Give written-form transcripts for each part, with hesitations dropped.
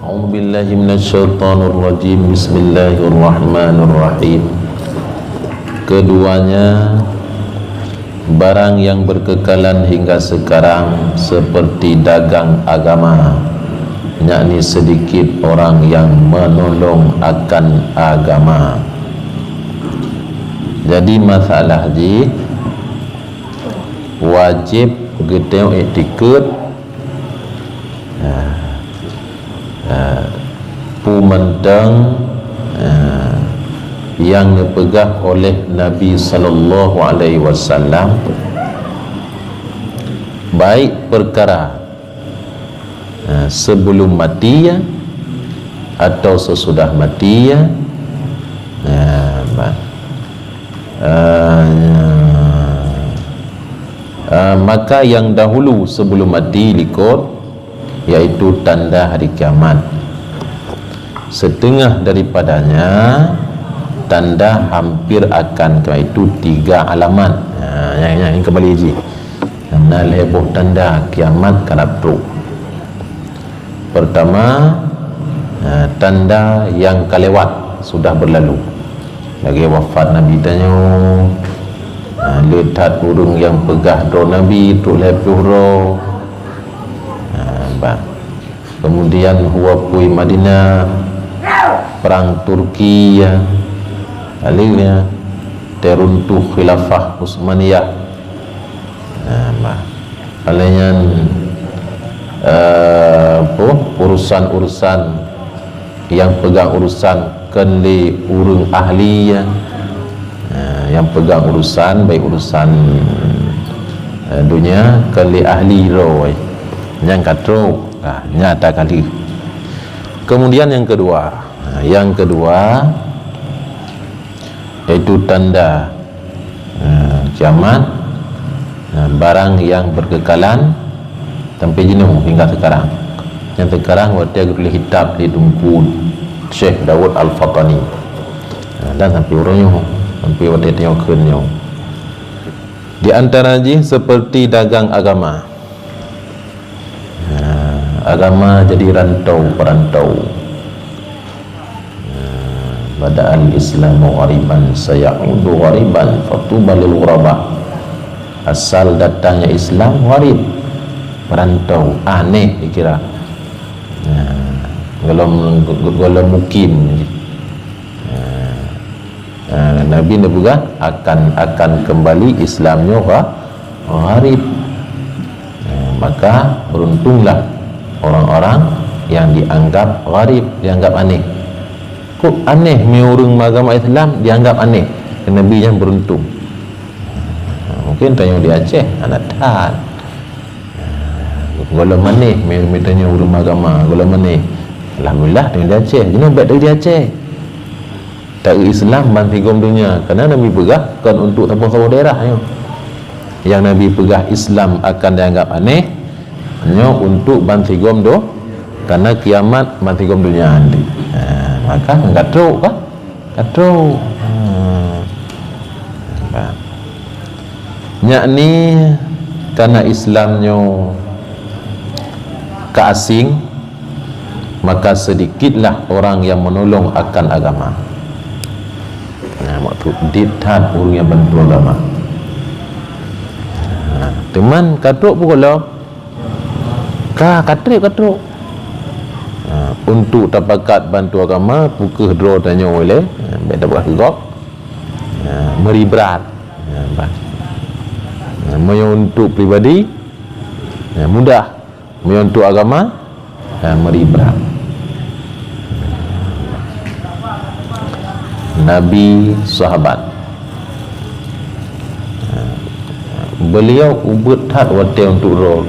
A'udzubillahi minasyaitonirrajim. Bismillahirrahmanirrahim. Keduanya barang yang berkekalan hingga sekarang seperti dagang agama, yakni sedikit orang yang menolong akan agama. Jadi masalah ji wajib kita ikut pumandang yang dipegang oleh Nabi sallallahu alaihi wasallam, baik perkara sebelum mati ya atau sesudah mati ya, maka yang dahulu sebelum mati likut, yaitu tanda hari kiamat. Setengah daripadanya tanda hampir akan itu 3 alamat. Yang kembali ji tanda leboh tanda kiamat kalapru. Pertama, tanda yang kalewat sudah berlalu, lagi wafat Nabi tanya letak burung yang pegah do Nabi tu lepuh ro. Kemudian huwa pui Madinah, perang Turki ya, akhirnya teruntuh khilafah Utsmaniyah. Kalian urusan-urusan yang pegang urusan kenli urung ahli ya, yang pegang urusan baik urusan dunia kenli ahli roy yang katro nyata kali. Kemudian yang kedua yaitu tanda kiamat, barang yang berkekalan sampai jenuh hingga sekarang. Yang sekarang waktu agak hitab di Tungku Syekh Dawud Al-Fatani dan sampai orangnya sampai waktu tengok kenyo. Di antara ji seperti dagang agama. Agama jadi perantau. Bada'al Islamu ghariban sayaudu ghariban fatuba lil ghuraba. Asal datangnya Islam gharib, perantau, aneh dikira. Golong mukim. Nabi juga akan kembali Islamnya gharib. Maka beruntunglah orang-orang yang dianggap gharib, dianggap aneh. Kok aneh miurung agama Islam dianggap aneh? Nabi yang beruntung. Mungkin tanya di Aceh, anak tan. Golong aneh tanya urung agama, golong aneh. Alhamdulillah tanya di Aceh. Jangan baik dari Aceh. Tak Islam bantigom dunia, kerana Nabi pegah kan untuk tampung daerah ya. Yang Nabi pegah Islam akan dianggap aneh hanya untuk bantigom do karena kiamat bantigom dunia nanti. Maka enggak truk kah? Truk. Yakni karena Islamnya keasing, maka sedikitlah orang yang menolong akan agama. Waktu ditat orang yang bantu agama. Teman katruk pun kalau katruk untuk tapakat bantu agama pukul draw tanya oleh beda buat gok meri berat mau untuk pribadi mudah, mau untuk agama meri berat. Nabi sahabat beliau ubud hat wate untuk roh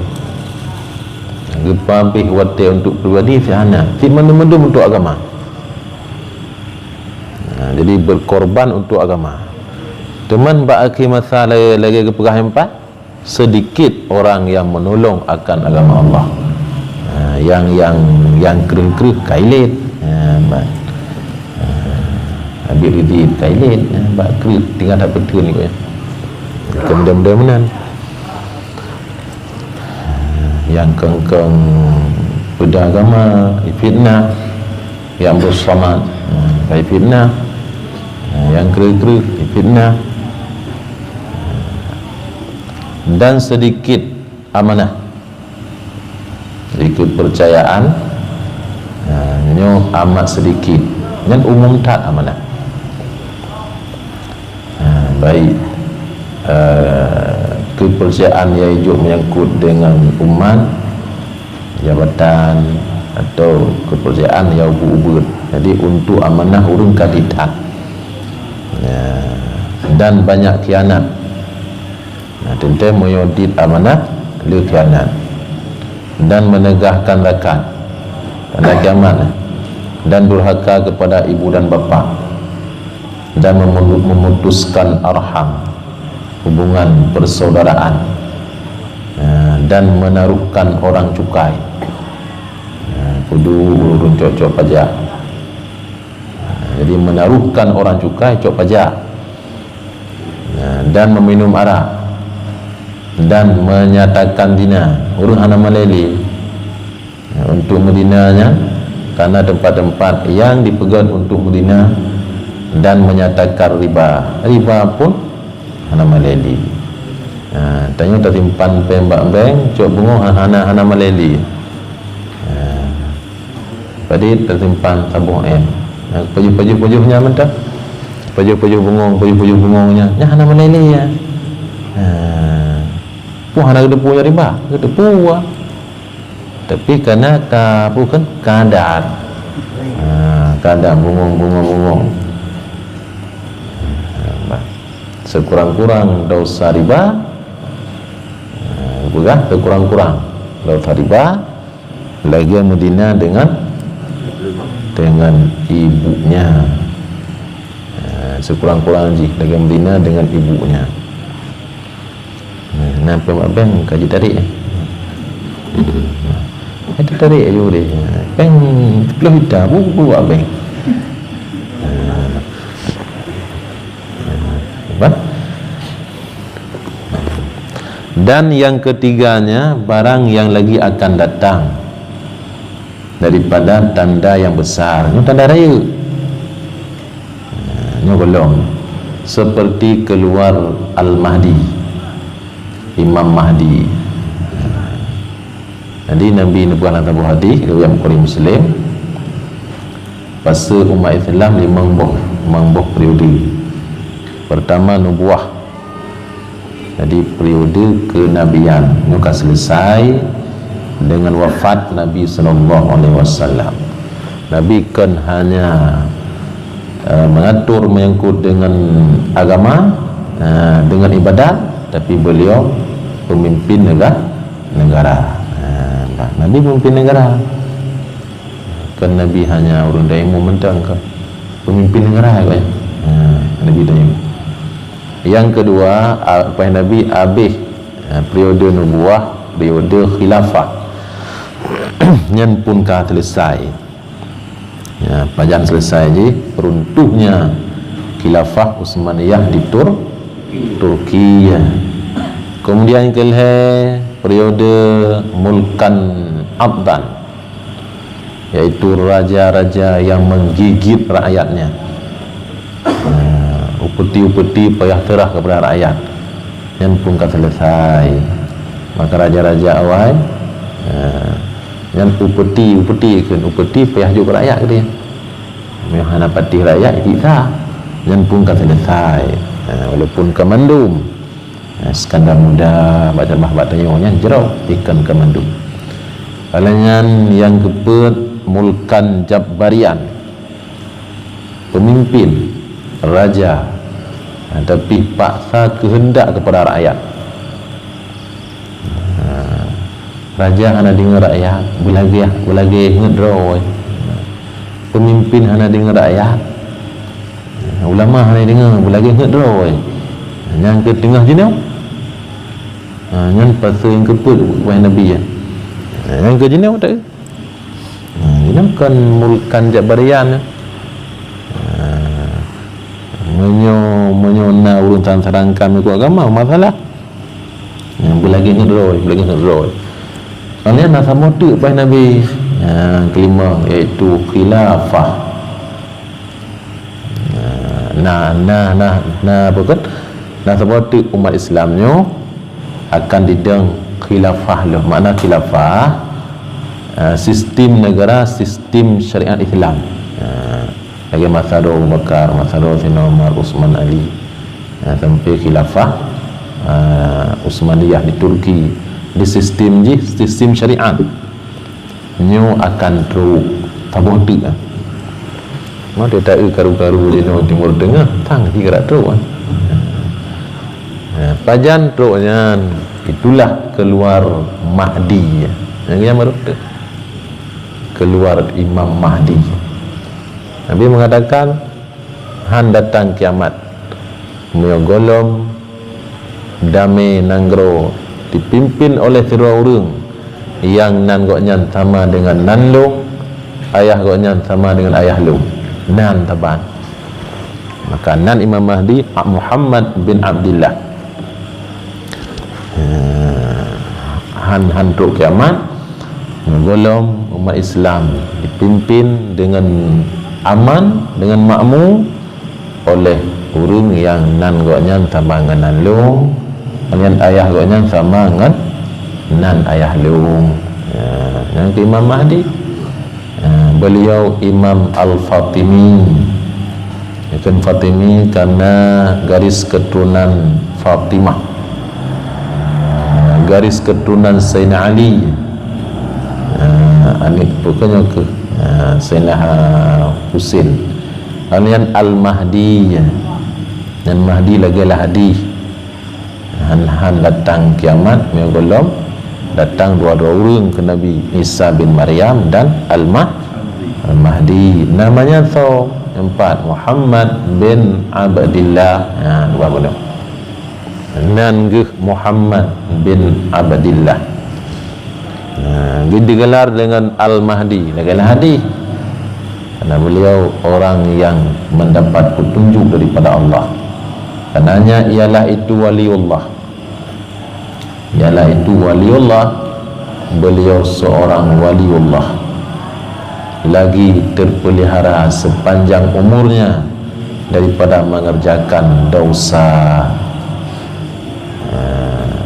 gepapih wate untuk pribadi fi'ana fi mana-mana untuk agama. Jadi berkorban untuk agama. Teman ba'aki masalah lagi kepegah empat, sedikit orang yang menolong akan agama Allah. Yang kering-kering kailit habis ridit kailit bak kering tinggal tak betul ni ya. Kemudian yang kengkeng beda agama fitnah, yang bersamad fitnah, yang kera-kera fitnah, dan sedikit amanah, sedikit percayaan, nyo amat sedikit, dan umum tak amanah. Baik kepercayaan yang hidup menyangkut dengan umat, jabatan, atau kepercayaan yang ubud. Jadi untuk amanah urun kaditat, dan banyak khianat. Tentu menyodit amanah, le khianat, dan menegahkan zakat tanda kiamat, dan durhaka kepada ibu dan bapa, dan memutuskan arham, hubungan persaudaraan, dan menaruhkan orang cukai, kudu urun cocok pajak. Jadi menaruhkan orang cukai cok pajak, dan meminum arak, dan menyatakan dina urun hana maleli untuk medinanya, karena tempat-tempat yang dipegang untuk medina, dan menyatakan riba pun hana maleli. Tanya tersimpan pembak bank cok bungo hana maleli. Tadi tersimpan sabung M, pajuh-pajuhnya mentah, pajuh bungongnya nya hana maleli ya. Puh hana gede punya riba, gede puah. Tapi karena bukan kadar, kadar bungong. Sekurang-kurang dosa riba, bukan sekurang-kurang dosa riba, lagi Medina dengan ibunya, sekurang-kurang lagi Medina dengan ibunya. Nampak abang kaji tarik itu tarik aja deh, peng belum hitam buku abang. Dan yang ketiganya, barang yang lagi akan datang daripada tanda yang besar, ini tanda raya, ini belum, seperti keluar Al-Mahdi, Imam Mahdi. Jadi Nabi Nubuah Abu Hadi riwayat Bukhari Muslim, fase umat Islam di mangboh periode. Pertama nubuah, jadi periode kenabian muka selesai dengan wafat Nabi SAW. Nabi kan hanya mengatur menyangkut dengan agama, dengan ibadat, tapi beliau pemimpin negara. Nabi pemimpin negara, kan Nabi hanya urun daimu mentang ke pemimpin negara ya. Nabi daimu. Yang kedua, Nabi habis periode nubuah, periode khilafah yang pun kah selesai, pajan selesai je peruntuknya khilafah Utsmaniyah di Turki. Kemudian periode mulkan abdan, yaitu raja-raja yang menggigit rakyatnya, upeti payah terah kepada rakyat, yang pun kan selesai. Maka raja-raja awal yang upeti payah juga rakyat dia, yang hana patih rakyat kita, yang pun kan selesai. Walaupun kemandum Skandar muda baca tanya jerau ikan kemandum. Kalangan yang kepet mulkan Jabbarian, pemimpin raja, tapi paksa kehendak kepada rakyat. Raja hana dengar rakyat, belagi ngedroy. Pemimpin hana dengar rakyat, ulama hana dengar, belagi ngedroy. Yang ke tengah jenau, yang pasal yang keput wahai Nabi ya. Yang ke jenau tak? Jenau kan mulkan Jabbarian. Menyona urusan serangkan ikut agama masalah. Yang belagi ngedroy. Soalnya nasa motu wahai Nabi, Kelima iaitu khilafah. Apa kan? Seperti umat Islamnya akan dideng khilafah loh. Makna khilafah sistem negara, sistem syariat Islam. Lagi masa Abu Bakar, masa Sayyidina Umar, Utsman, Ali, sampai khilafah Utsmaniyah di Turki. Di sistem syariat nyo akan teruk tabuh tu kan. Mau dia tak karu-karu di Timur Tengah tang kira teruk kan. Pajan teruknya itulah keluar Mahdi. Yang baru keluar Imam Mahdi. Nabi mengatakan han datang kiamat menyogolom damai nanggro dipimpin oleh tiga orang yang nan goknya sama dengan nan long, ayah goknya sama dengan ayah long, nan taban. Maka nan Imam Mahdi Muhammad bin Abdullah. Han truk kiamat menggolong umat Islam dipimpin dengan aman, dengan makmur oleh orang yang nan goknya sama dengan nan long, dengan ayah goknya sama dengan nan ayah long. Yang Imam Mahdi beliau Imam Al-Fatimi. Ikan Fatimi karena garis keturunan Fatimah, garis keturunan Sayyidina Ali, anik bukannya ke Sayyidina Husain. Kemudian Al-Mahdi, dan Mahdi lagi lah hadis. Han datang kiamat belum datang dua orang ke Nabi Isa bin Maryam dan Al-Mahdi. Namanya so empat, Muhammad bin Abdillah. Dua boleh. Nanggih Muhammad bin Abdillah. Digelar dengan Al-Mahdi. Lagi-lagi hadis. Karena beliau orang yang mendapat petunjuk daripada Allah. Karenanya ialah itu waliullah. Ialah itu waliullah. Beliau seorang waliullah. Lagi terpelihara sepanjang umurnya daripada mengerjakan dosa.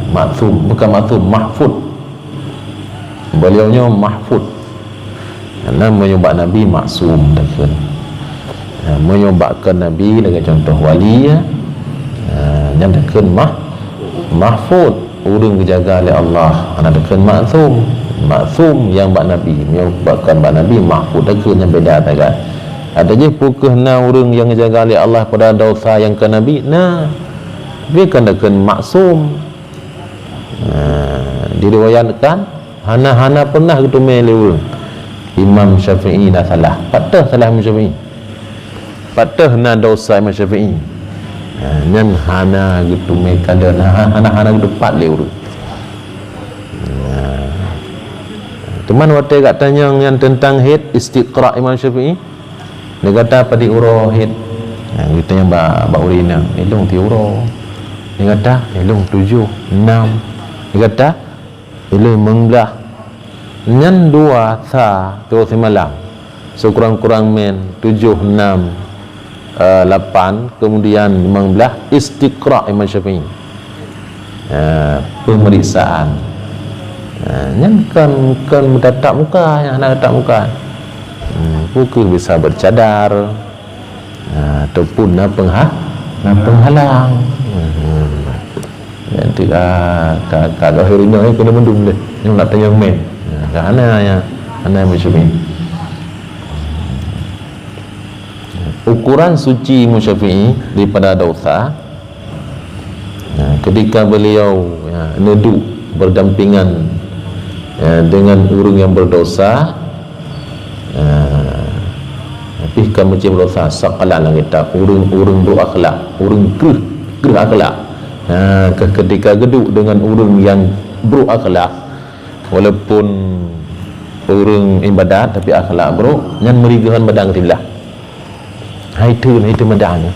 Maksum, bukan maksum, mahfud. Beliaunya mahfud. Karena menyembah Nabi maksum dekat. Menyembahkan Nabi dengan contoh wali yang dekat mahfud, urung dijaga oleh Allah. Anak dekat maksum yang bak Nabi, menyembahkan bak Nabi mahfud dekat yang beda tak. Ada je pukul na urung yang dijaga oleh Allah pada dosa yang ke Nabi. Nah, dia kan dekat maksum. Diriwayatkan hana pernah ketemu leul Imam Syafi'i dah salah, patah salah Imam Syafi'i, patah na dosa Imam Syafi'i. Nyan hana gitu mekala hana gitu pat leul. Teman waktu kat tanya yang tentang hid istiqra Imam Syafi'i, dia kata apa di uro hid. Kita yang ba urina elong ti uro. Dia kata elong 7 6. Dia kata elong mengbelah nyan 2 sa tu semalam. So kurang-kurang men 7 6 8 kemudian mengbelah istiqra Imam Syafi'i. Pemeriksaan. Nyan kan mendatap muka, yang nak datap muka. Pukul bisa bercadar ataupun penghalang. Nanti kalau hari ini kena mendung deh. Yang nak tanya men. Ana Syafi'i. Ukuran suci Imam Syafi'i daripada dosa ketika beliau neduk berdampingan dengan orang yang berdosa, tapi kamu macam berdosa sakalan langit tak urung berakhlak, urung gerh akhlak. Ketika geduk dengan orang yang berakhlak, walaupun orang ibadat tapi akhlak bro, nyan merigahan badang tilah. Itu medangnya.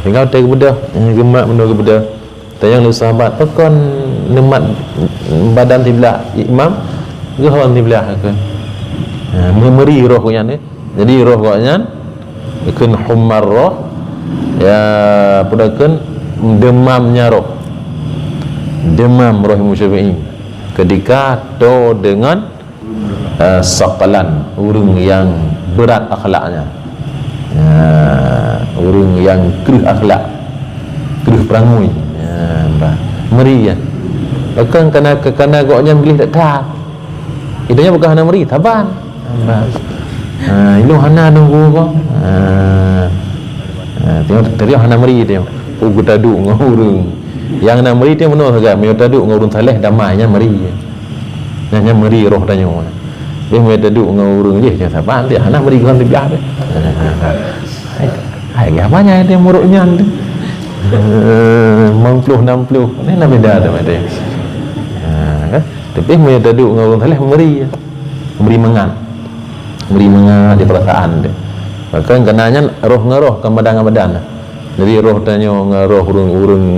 Tinggal tanya kepada gemak benda kepada tanya lu sahabat, pekan nemat badan tilah imam gehon di belah ke meri roh ko ni. Jadi roh ko nya keun humar roh ya pudakeun demamnya roh. Demam roh Syafi'i ketika to dengan saqalan urang yang berat akhlaknya. Urang yang keruh akhlak, keruh perangui. Meri ya. Bahkan kerana goknya boleh tak tahan. Idanya bukan hana meri, taban. Ilu hana nunggu kau. Tengok tadi hana meri dia. Ugu taduk ngau urang. Yang nak meri dia menurut agak meu taduk ngau urang saleh damainya meri. Nya meri roh tanya. Dia meu taduk ngau urang je taban dia hana meri kan biar dia. Hai apanya dia muruknya tu. 50 60 ni nak beda dah dia. Kan? Tapi meu taduk ngau urang saleh meri mengan di perasaan dia. Bahkan kenanya roh ngaroh ke badan. Jadi roh tanya ngaroh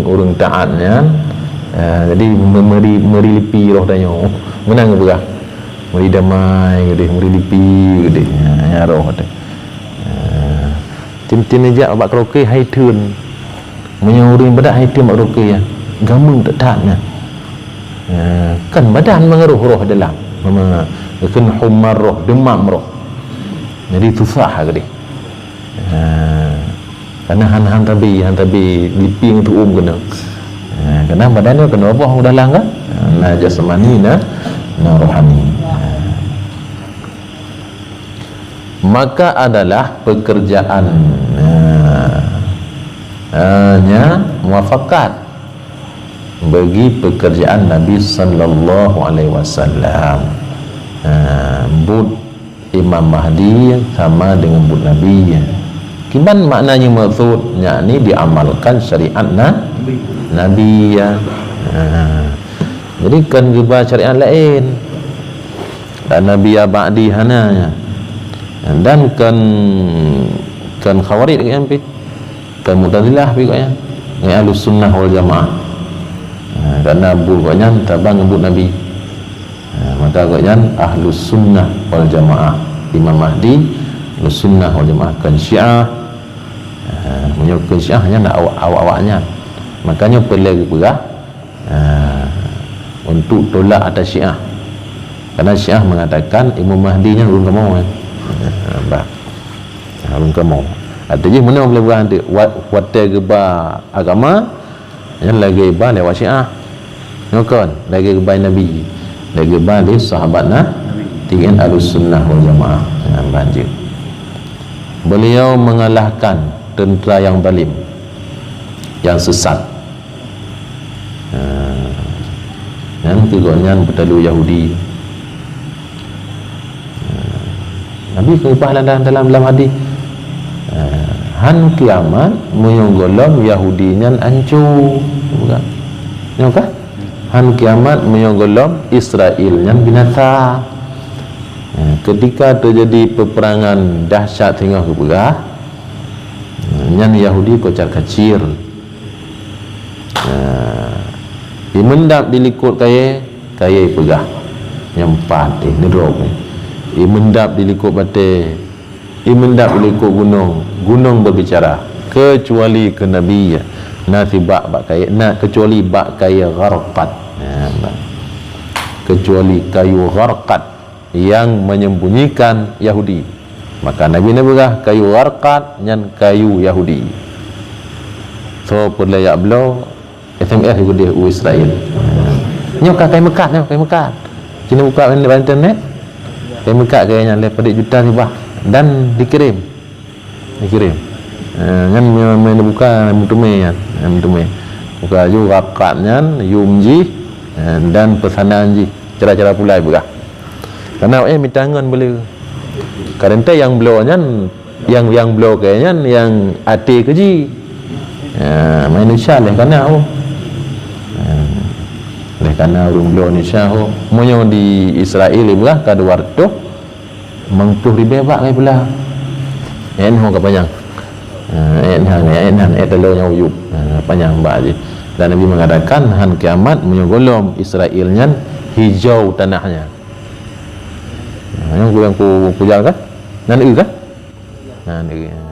urang taatnya. Jadi meri lipi roh tanya. Menang ke berah? Meri damai gede, meri lipi gede. Ya roh tu. Tim aja abak karaoke hai tun. Menyuruh badak hai tun abak karaoke ya. Gamung tak taatnya. Kan badan mengaruh roh dalam. Kan humar roh, demam roh. Jadi susah gede. Karena han tabi lipi untuk kena. Karena badan dia kena apa udah langgar. Na jasmani na rohani. Maka adalah pekerjaan muafakat bagi pekerjaan Nabi sallallahu alaihi wasallam. Bud Imam Mahdi sama dengan bud Nabi. Kiban maknanya maksud yakni diamalkan syariat Nabi ya. Jadi kan geba syariat lain dan Nabi ya ba'di hananya. Dan kan khawarij kan pi. Kan Mu'tazilah pi kan. Ni Ahlus Sunnah wal Jamaah. Karena bud kan tabang bud Nabi. Maka kan Ahlus Sunnah wal Jamaah. Imam Mahdi Ahlus Sunnah wal Jamaah kan Syiah. Menyokong Syiah hanya nak awak-awaknya. Makanya perlu berah untuk tolak atas Syiah. Karena Syiah mengatakan Imam Mahdi nya urung kemau kan. Urung kemau. Artinya mana boleh berah nanti wate geba agama yang lagi geba lewat Syiah. Nyokon lagi geba Nabi. Lagi geba di sahabatna dengan Ahlus Sunnah wal Jamaah. Banjir. Beliau mengalahkan tentera yang zalim, yang sesat. Yang tiganya bertalu Yahudi. Nabi kebah dalam hadis. Han kiamat menyogolom Yahudi nyan ancu. Bukan? Nyokah? Han kiamat menyogolom Israel nyan binasa. Ketika terjadi peperangan dahsyat hingga ke berah, nyan Yahudi kocar kacir. Dimendap dilikut kaya pegah nyempat nedrok ni. Dimendap dilikut bate, dimendap dilikut gunung berbicara kecuali ke Nabi ya. Nasi bak kaya nak kecuali bak kaya gharqat. Kecuali kayu gharqat yang menyembunyikan Yahudi. Maka Nabi berah kayu gharqat nyan kayu Yahudi. So perlu ya belo SMS juga dia Israel. Nyok kai Mekah. Cina buka internet. Kai Mekah kayaknya lepas juta ni bah dan dikirim. Kan main buka mutume. Buka ju rakatnya yumji dan pesanan ji. Cara-cara pulai buka. Karena mitangan boleh. Karena yang blownya yang blow kayaknya yang ati keji. Main insya-Allah karena karena urung blow Indonesia monyo di Israel belah kada warto mengpuh ribebak kai belah en ho ka panjang en telurnya uyup panjang ba je dan Nabi mengatakan han kiamat menyogolom Israelnya hijau tanahnya yang ku jaga nan ư kah? Nah,